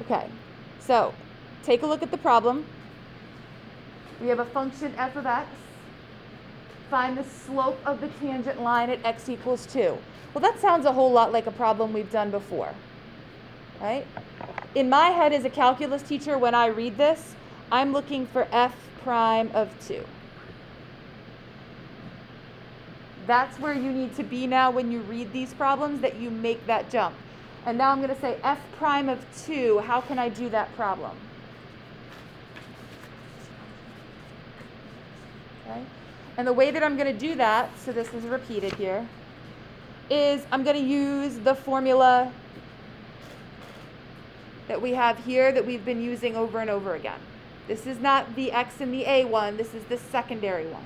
Okay, so take a look at the problem. We have a function f of x. Find the slope of the tangent line at x equals 2. Well, that sounds a whole lot like a problem we've done before, right? In my head as a calculus teacher, when I read this, I'm looking for f prime of 2. That's where you need to be now when you read these problems, that you make that jump. And now I'm going to say f prime of 2. How can I do that problem? Okay. And the way that I'm going to do that, so this is repeated here, is I'm going to use the formula that we have here that we've been using over and over again. This is not the x and the a one, this is the secondary one.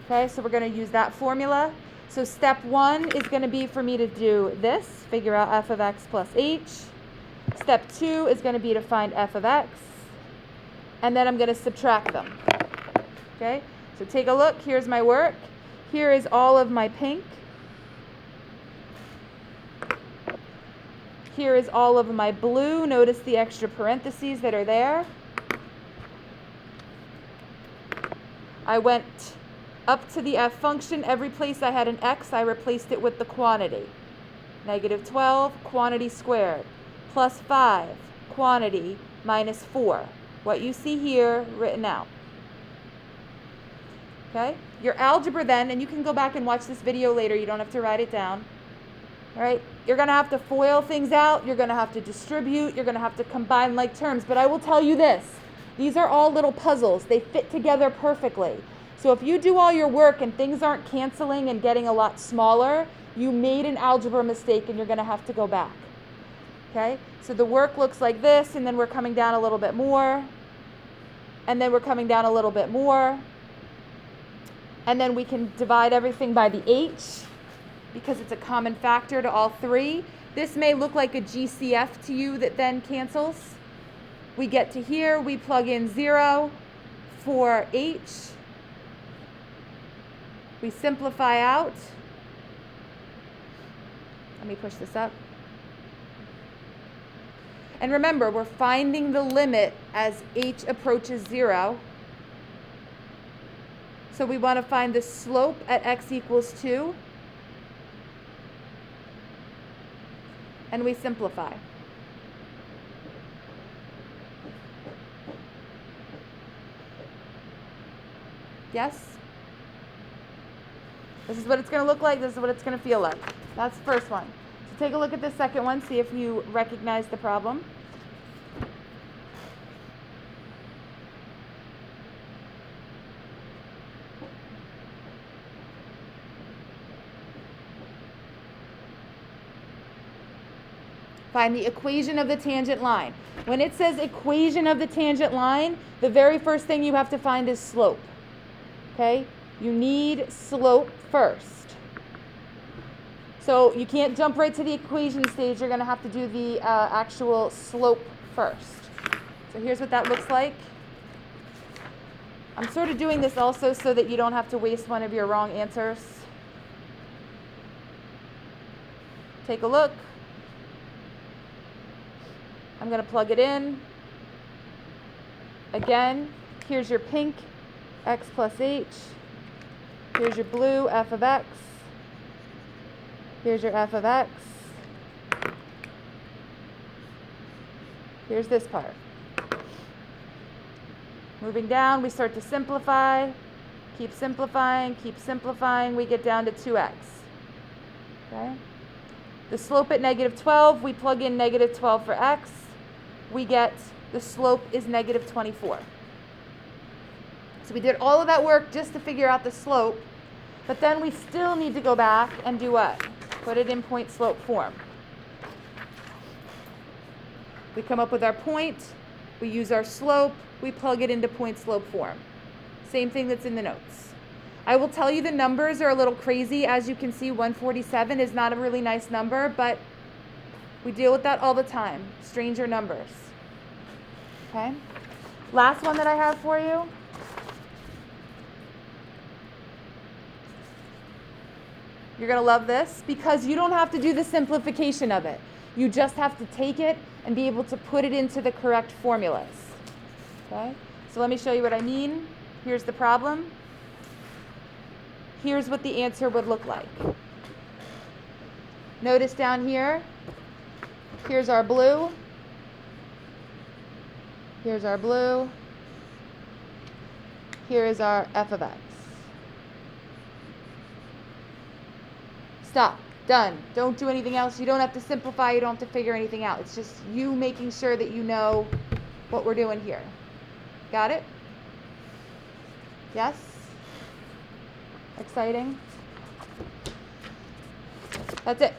Okay, so we're going to use that formula. So step 1 is going to be for me to do this, figure out f of x plus h. Step 2 is going to be to find f of x. And then I'm going to subtract them. Okay, so take a look. Here's my work. Here is all of my pink. Here is all of my blue. Notice the extra parentheses that are there. I went up to the f function. Every place I had an x, I replaced it with the quantity. Negative 12, quantity squared, plus 5, quantity, minus 4. What you see here written out. Okay? Your algebra then, and you can go back and watch this video later, you don't have to write it down. All right? You're going to have to FOIL things out, you're going to have to distribute, you're going to have to combine like terms, but I will tell you this. These are all little puzzles. They fit together perfectly. So if you do all your work and things aren't canceling and getting a lot smaller, you made an algebra mistake and you're going to have to go back. Okay? So the work looks like this, and then we're coming down a little bit more, and then we're coming down a little bit more, and then we can divide everything by the h because it's a common factor to all three. This may look like a GCF to you that then cancels. We get to here, we plug in 0 for h. We simplify out. Let me push this up. And remember, we're finding the limit as h approaches 0. So we want to find the slope at x equals 2. And we simplify. Yes? This is what it's going to look like. This is what it's going to feel like. That's the first one. So take a look at the second one. See if you recognize the problem. Find the equation of the tangent line. When it says equation of the tangent line, the very first thing you have to find is slope. Okay? You need slope first. So you can't jump right to the equation stage. You're going to have to do the actual slope first. So here's what that looks like. I'm sort of doing this also so that you don't have to waste one of your wrong answers. Take a look. I'm going to plug it in. Again, here's your pink, x plus h. Here's your blue, f of x. Here's your f of x. Here's this part. Moving down, we start to simplify. Keep simplifying, we get down to 2x. Okay? The slope at negative 12, we plug in negative 12 for x. We get the slope is negative 24. So we did all of that work just to figure out the slope, but then we still need to go back and do what? Put it in point slope form. We come up with our point, we use our slope, we plug it into point slope form. Same thing that's in the notes. I will tell you the numbers are a little crazy. As you can see, 147 is not a really nice number, but we deal with that all the time. Stranger numbers. Okay? Last one that I have for you. You're going to love this because you don't have to do the simplification of it. You just have to take it and be able to put it into the correct formulas. Okay? So let me show you what I mean. Here's the problem. Here's what the answer would look like. Notice down here, here's our blue. Here's our blue. Here is our f of x. Stop. Done. Don't do anything else. You don't have to simplify. You don't have to figure anything out. It's just you making sure that you know what we're doing here. Got it? Yes? Exciting? That's it.